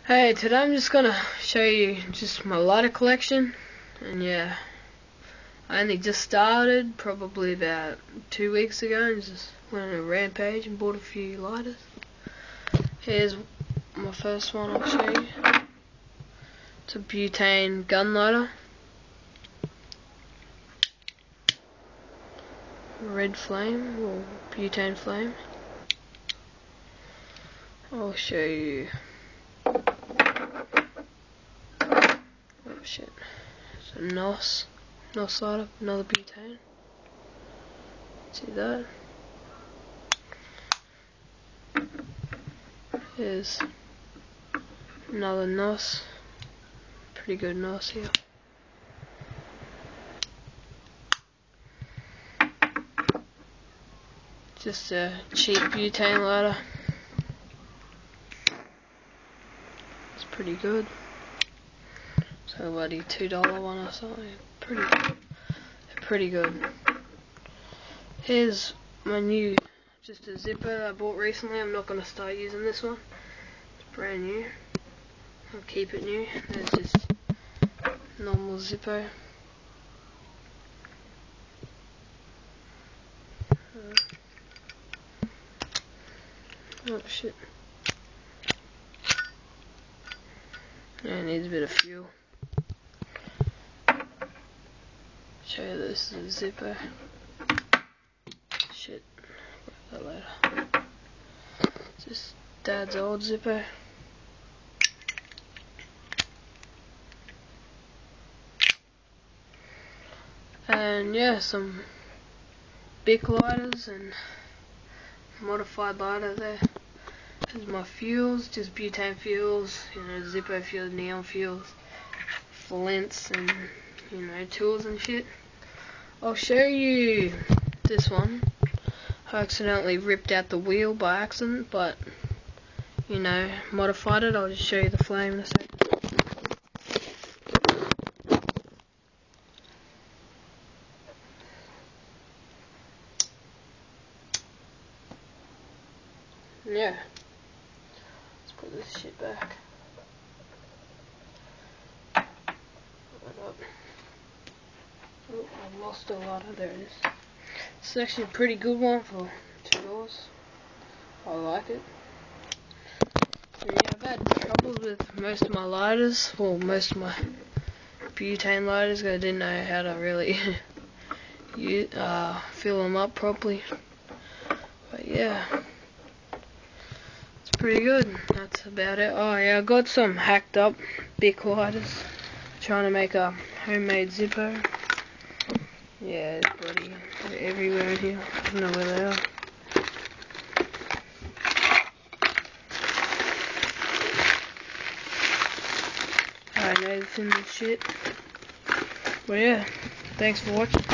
Hey, today I'm just gonna show you just my lighter collection, and yeah, I only just started probably about 2 weeks ago and just went on a rampage and bought a few lighters. Here's my first one I'll show you. It's a butane gun lighter. Red flame, or butane flame. I'll show you. Oh shit. It's a NOS lighter, another butane. See that? Here's another NOS. Pretty good NOS here. Just a cheap butane lighter. It's pretty good. So bloody $2 one or something. Pretty good. Here's my new, just a zipper I bought recently. I'm not gonna start using this one. It's brand new. I'll keep it new. There's just normal zipper. Oh shit. Yeah, it needs a bit of fuel. Show you this is a zipper. Shit. That later. Just Dad's old zipper. And yeah, some Bic lighters and modified lighter there. Here's my fuels, just butane fuels, Zippo fuels, neon fuels, flints and, tools and shit. I'll show you this one. I accidentally ripped out the wheel by accident, but, modified it. I'll just show you the flame in a sec. Yeah. Let's put this shit back. Oh, I lost a lighter. There it is. It's actually a pretty good one for $2. I like it. And yeah, I've had trouble with most of my lighters, well, most of my butane lighters, because I didn't know how to really fill them up properly. But yeah, it's pretty good. That's about it. Oh yeah, I got some hacked up Bic lighters. Trying to make a homemade Zippo. Yeah, it's bloody everywhere in here. I don't know where they are. I know it's in this shit. But yeah, thanks for watching.